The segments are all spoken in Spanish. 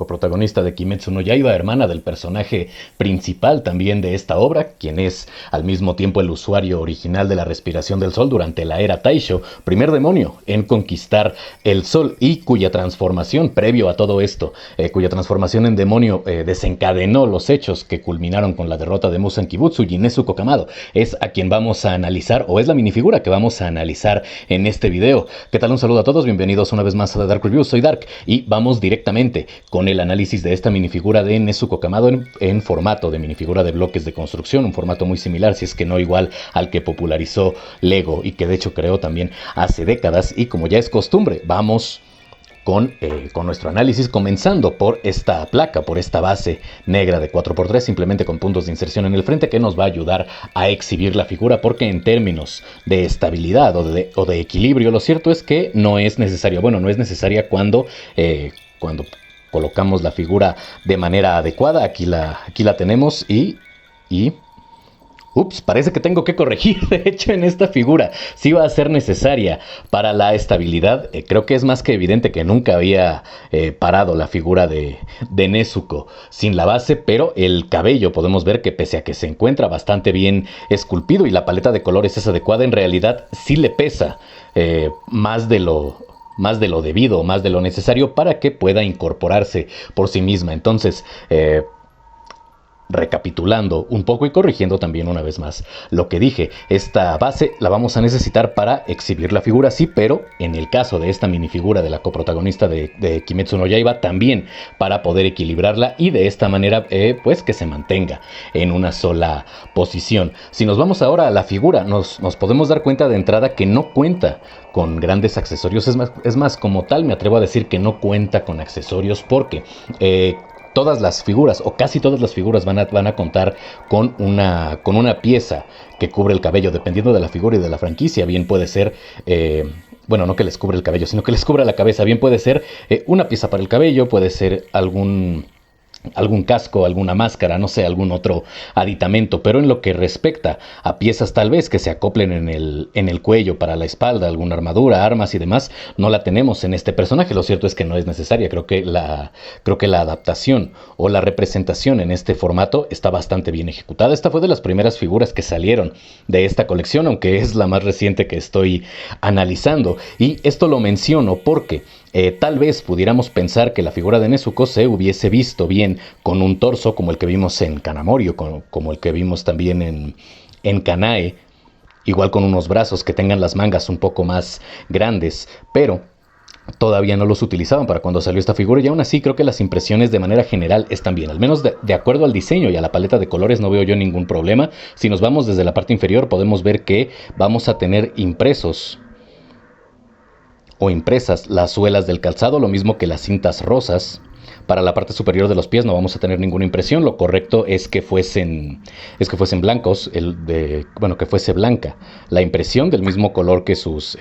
coprotagonista de Kimetsu no Yaiba, hermana del personaje principal también de esta obra, quien es al mismo tiempo el usuario original de la respiración del sol durante la era Taisho, primer demonio en conquistar el sol y cuya transformación, previo a todo esto, cuya transformación en demonio desencadenó los hechos que culminaron con la derrota de Muzan Kibutsuji, Nezuko Kamado, es a quien vamos a analizar, o es la minifigura que vamos a analizar en este video. ¿Qué tal? Un saludo a todos, bienvenidos una vez más a The Dark Review, soy Dark y vamos directamente con el análisis de esta minifigura de Nezuko Kamado en formato de minifigura de bloques de construcción, un formato muy similar, si es que no igual al que popularizó Lego y que de hecho creó también hace décadas. Y como ya es costumbre, vamos con nuestro análisis, comenzando por esta placa, por esta base negra de 4x3, simplemente con puntos de inserción en el frente, que nos va a ayudar a exhibir la figura, porque en términos de estabilidad o de equilibrio, lo cierto es que no es necesario, no es necesaria cuando colocamos la figura de manera adecuada. Aquí la tenemos y parece que tengo que corregir, de hecho, en esta figura. Sí va a ser necesaria para la estabilidad. Creo que es más que evidente que nunca había parado la figura de Nezuko sin la base, pero el cabello podemos ver que pese a que se encuentra bastante bien esculpido y la paleta de colores es adecuada, en realidad sí le pesa más de lo debido, más de lo necesario para que pueda incorporarse por sí misma. Entonces, recapitulando un poco y corrigiendo también una vez más lo que dije, esta base la vamos a necesitar para exhibir la figura, sí, pero en el caso de esta minifigura de la coprotagonista de Kimetsu no Yaiba, también para poder equilibrarla y de esta manera pues que se mantenga en una sola posición. Si nos vamos ahora a la figura, nos podemos dar cuenta de entrada que no cuenta con grandes accesorios. Es más, como tal me atrevo a decir que no cuenta con accesorios porque todas las figuras, o casi todas las figuras, van a contar con una pieza que cubre el cabello, dependiendo de la figura y de la franquicia. Bien puede ser, no que les cubre el cabello, sino que les cubra la cabeza. Bien puede ser una pieza para el cabello, puede ser algún casco, alguna máscara, no sé, algún otro aditamento, pero en lo que respecta a piezas tal vez que se acoplen en el cuello para la espalda, alguna armadura, armas y demás, no la tenemos en este personaje. Lo cierto es que no es necesaria. Creo que la adaptación o la representación en este formato está bastante bien ejecutada. Esta fue de las primeras figuras que salieron de esta colección, aunque es la más reciente que estoy analizando, y esto lo menciono porque tal vez pudiéramos pensar que la figura de Nezuko se hubiese visto bien con un torso como el que vimos en Kanamori, o como el que vimos también en Kanae, igual con unos brazos que tengan las mangas un poco más grandes, pero todavía no los utilizaban para cuando salió esta figura, y aún así creo que las impresiones de manera general están bien, al menos de acuerdo al diseño y a la paleta de colores no veo yo ningún problema. Si nos vamos desde la parte inferior podemos ver que vamos a tener impresas las suelas del calzado, lo mismo que las cintas rosas. Para la parte superior de los pies no vamos a tener ninguna impresión. Lo correcto es que fuesen blancos, que fuese blanca la impresión, del mismo color que sus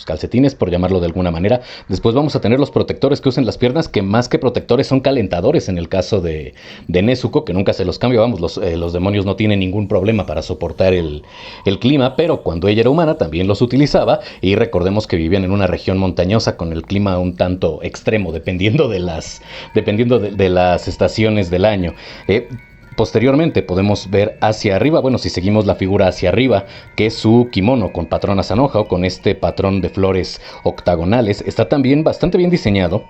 calcetines, por llamarlo de alguna manera. Después vamos a tener los protectores que usen las piernas, que más que protectores son calentadores en el caso de Nezuko, que nunca se los cambia. Los demonios no tienen ningún problema para soportar el clima, pero cuando ella era humana también los utilizaba, y recordemos que vivían en una región montañosa con el clima un tanto extremo, dependiendo de las estaciones del año. Posteriormente podemos ver hacia arriba, si seguimos la figura hacia arriba, que su kimono con patrón Asanoja, o con este patrón de flores octagonales, está también bastante bien diseñado.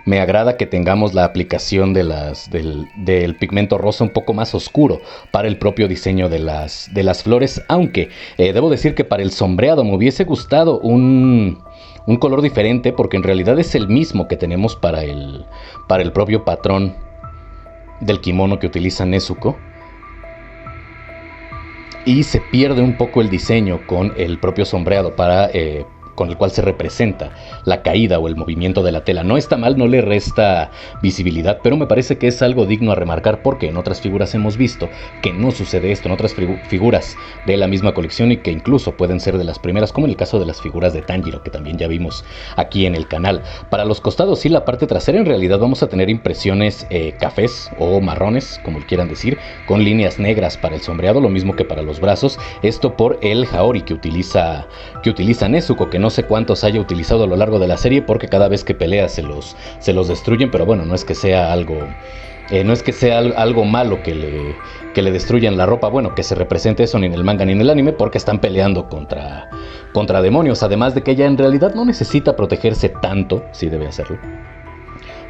Me agrada que tengamos la aplicación del pigmento rosa un poco más oscuro para el propio diseño de las flores, aunque debo decir que para el sombreado me hubiese gustado un color diferente, porque en realidad es el mismo que tenemos para el propio patrón del kimono que utiliza Nezuko, y se pierde un poco el diseño con el propio sombreado con el cual se representa la caída o el movimiento de la tela. No está mal, no le resta visibilidad, pero me parece que es algo digno a remarcar, porque en otras figuras hemos visto que no sucede esto, en otras figuras de la misma colección, y que incluso pueden ser de las primeras, como en el caso de las figuras de Tanjiro, que también ya vimos aquí en el canal. Para los costados y la parte trasera, en realidad vamos a tener impresiones cafés o marrones, como quieran decir, con líneas negras para el sombreado, lo mismo que para los brazos. Esto por el Haori que utiliza Nezuko, que no sé cuántos haya utilizado a lo largo de la serie, porque cada vez que pelea se los destruyen, pero bueno, no es que sea algo malo que le destruyan la ropa, bueno, que se represente eso ni en el manga ni en el anime, porque están peleando contra demonios, además de que ella en realidad no necesita protegerse tanto, sí debe hacerlo,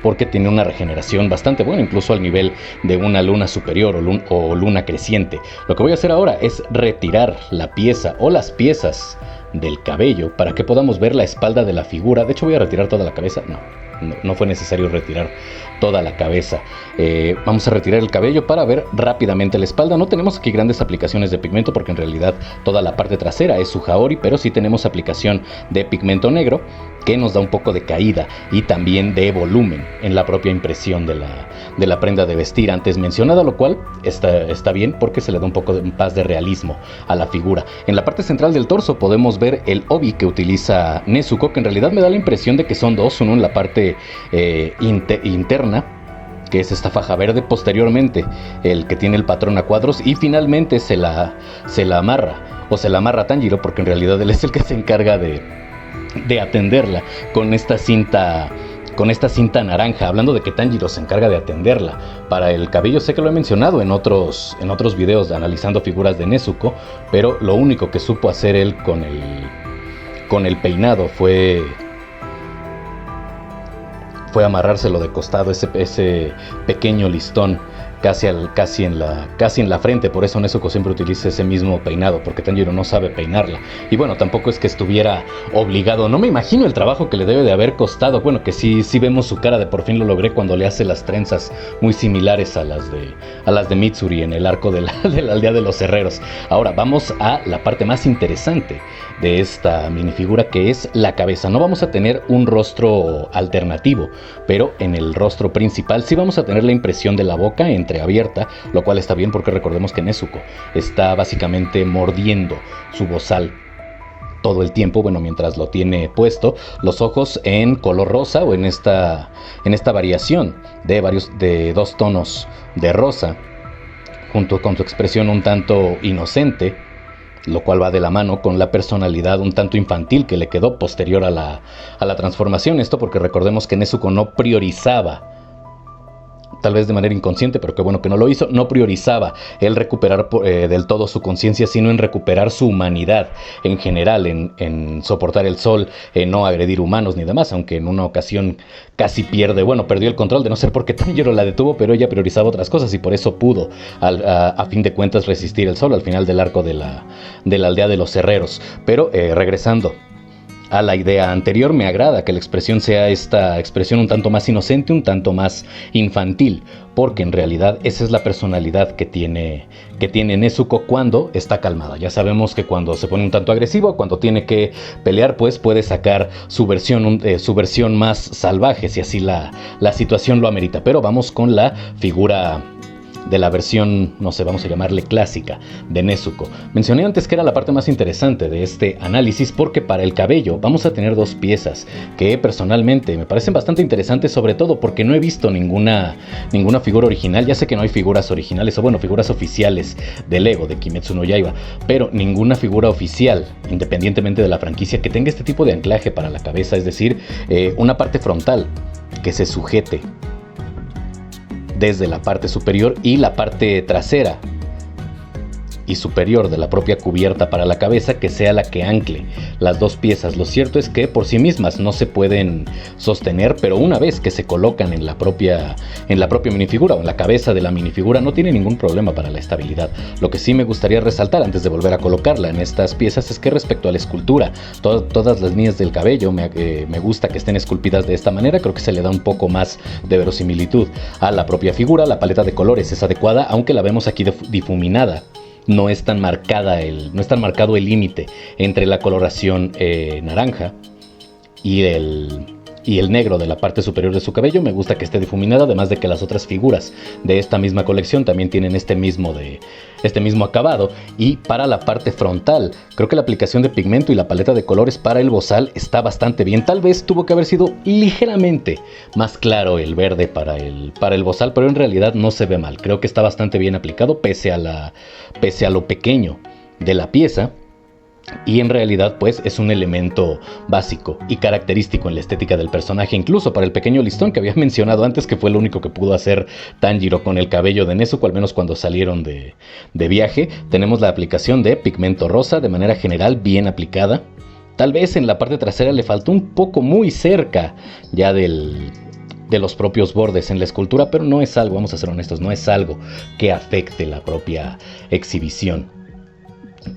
porque tiene una regeneración bastante buena, incluso al nivel de una luna superior o luna creciente. Lo que voy a hacer ahora es retirar la pieza o las piezas del cabello para que podamos ver la espalda de la figura. De hecho, voy a retirar toda la cabeza. No fue necesario retirar toda la cabeza. Vamos a retirar el cabello para ver rápidamente la espalda. No tenemos aquí grandes aplicaciones de pigmento porque en realidad toda la parte trasera es su Haori, pero sí tenemos aplicación de pigmento negro que nos da un poco de caída y también de volumen en la propia impresión de la prenda de vestir antes mencionada, lo cual está bien porque se le da un poco de paz de realismo a la figura. En la parte central del torso podemos ver el obi que utiliza Nezuko, que en realidad me da la impresión de que son dos, uno en la parte interna, que es esta faja verde, posteriormente el que tiene el patrón a cuadros, y finalmente se la amarra Tanjiro, porque en realidad él es el que se encarga de atenderla con esta cinta naranja. Hablando de que Tanjiro se encarga de atenderla para el cabello, sé que lo he mencionado en otros videos analizando figuras de Nezuko, pero lo único que supo hacer él con el peinado fue amarrárselo de costado, ese pequeño listón casi en la frente. Por eso Nezuko siempre utiliza ese mismo peinado, porque Tanjiro no sabe peinarla. Y bueno, tampoco es que estuviera obligado. No me imagino el trabajo que le debe de haber costado. Bueno, que sí vemos su cara de por fin lo logré cuando le hace las trenzas muy similares a las de Mitsuri en el arco de la aldea de los herreros. Ahora vamos a la parte más interesante de esta minifigura, que es la cabeza. No vamos a tener un rostro alternativo, pero en el rostro principal sí vamos a tener la impresión de la boca entreabierta, lo cual está bien porque recordemos que Nezuko está básicamente mordiendo su bozal todo el tiempo, bueno, mientras lo tiene puesto. Los ojos en color rosa, o en esta variación de dos tonos de rosa, junto con su expresión un tanto inocente, lo cual va de la mano con la personalidad un tanto infantil que le quedó posterior a la transformación. Esto porque recordemos que Nezuko no priorizaba, tal vez de manera inconsciente, pero qué bueno que no lo hizo, no priorizaba el recuperar del todo su conciencia, sino en recuperar su humanidad en general, en soportar el sol, en no agredir humanos ni demás, aunque en una ocasión casi perdió el control, de no ser porque Tanjiro la detuvo, pero ella priorizaba otras cosas y por eso pudo a fin de cuentas resistir el sol al final del arco de la aldea de los herreros. Pero regresando a la idea anterior, me agrada que la expresión sea esta expresión un tanto más inocente, un tanto más infantil, porque en realidad esa es la personalidad que tiene Nezuko cuando está calmada. Ya sabemos que cuando se pone un tanto agresivo, cuando tiene que pelear, pues puede sacar su versión más salvaje, si así la situación lo amerita. Pero vamos con la figura de la versión, no sé, vamos a llamarle clásica, de Nezuko. Mencioné antes que era la parte más interesante de este análisis, porque para el cabello vamos a tener dos piezas que personalmente me parecen bastante interesantes, sobre todo porque no he visto ninguna figura original. Ya sé que no hay figuras originales, o bueno, figuras oficiales de Lego, de Kimetsu no Yaiba, pero ninguna figura oficial, independientemente de la franquicia, que tenga este tipo de anclaje para la cabeza, es decir, una parte frontal que se sujete desde la parte superior y la parte trasera y superior de la propia cubierta para la cabeza, que sea la que ancle las dos piezas. Lo cierto es que por sí mismas no se pueden sostener, pero una vez que se colocan en la propia minifigura o en la cabeza de la minifigura, no tiene ningún problema para la estabilidad. Lo que sí me gustaría resaltar antes de volver a colocarla en estas piezas es que respecto a la escultura, todas las líneas del cabello me gusta que estén esculpidas de esta manera. Creo que se le da un poco más de verosimilitud a la propia figura. La paleta de colores es adecuada, aunque la vemos aquí difuminada. No es tan marcado el límite entre la coloración naranja y el negro de la parte superior de su cabello. Me gusta que esté difuminada, además de que las otras figuras de esta misma colección también tienen este mismo acabado. Y para la parte frontal, creo que la aplicación de pigmento y la paleta de colores para el bozal está bastante bien. Tal vez tuvo que haber sido ligeramente más claro el verde para el bozal, pero en realidad no se ve mal. Creo que está bastante bien aplicado, pese a lo pequeño de la pieza. Y en realidad pues es un elemento básico y característico en la estética del personaje, incluso para el pequeño listón que había mencionado antes, que fue lo único que pudo hacer Tanjiro con el cabello de Nezuko, al menos cuando salieron de viaje. Tenemos la aplicación de pigmento rosa, de manera general bien aplicada. Tal vez en la parte trasera le faltó un poco, muy cerca ya de los propios bordes en la escultura, pero no es algo, vamos a ser honestos, no es algo que afecte la propia exhibición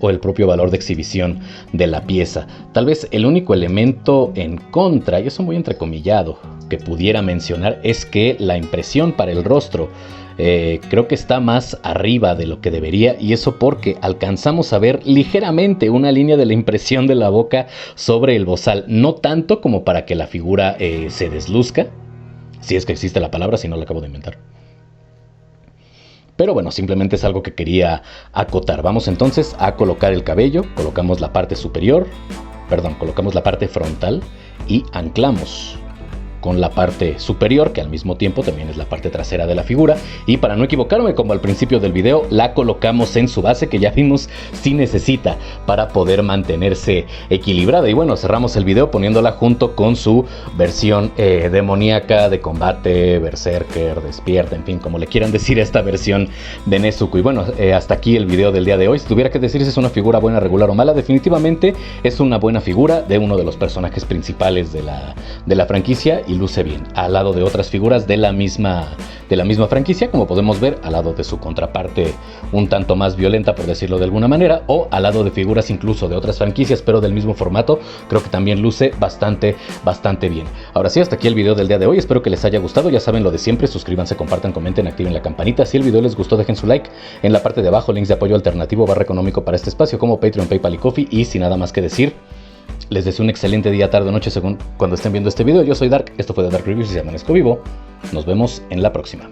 o el propio valor de exhibición de la pieza. Tal vez el único elemento en contra, y eso muy entrecomillado, que pudiera mencionar es que la impresión para el rostro creo que está más arriba de lo que debería, y eso porque alcanzamos a ver ligeramente una línea de la impresión de la boca sobre el bozal, no tanto como para que la figura se desluzca, si es que existe la palabra, si no la acabo de inventar. Pero bueno, simplemente es algo que quería acotar. Vamos entonces a colocar el cabello, colocamos la parte colocamos la parte frontal y anclamos con la parte superior, que al mismo tiempo también es la parte trasera de la figura, y para no equivocarme, como al principio del video, la colocamos en su base, que ya vimos si necesita para poder mantenerse equilibrada. Y bueno, cerramos el video poniéndola junto con su versión demoníaca, de combate, berserker, despierta, en fin, como le quieran decir a esta versión de Nezuko. Y bueno, hasta aquí el video del día de hoy. Si tuviera que decir si es una figura buena, regular o mala, definitivamente es una buena figura de uno de los personajes principales de la franquicia, y luce bien, al lado de otras figuras de la misma franquicia, como podemos ver, al lado de su contraparte un tanto más violenta, por decirlo de alguna manera, o al lado de figuras incluso de otras franquicias, pero del mismo formato. Creo que también luce bastante bien. Ahora sí, hasta aquí el video del día de hoy. Espero que les haya gustado. Ya saben lo de siempre: suscríbanse, compartan, comenten, activen la campanita. Si el video les gustó, dejen su like. En la parte de abajo, links de apoyo alternativo / económico para este espacio, como Patreon, PayPal y Ko-fi. Y sin nada más que decir, les deseo un excelente día, tarde o noche según cuando estén viendo este video. Yo soy Dark, esto fue The Dark Reviews y si amanezco vivo, nos vemos en la próxima.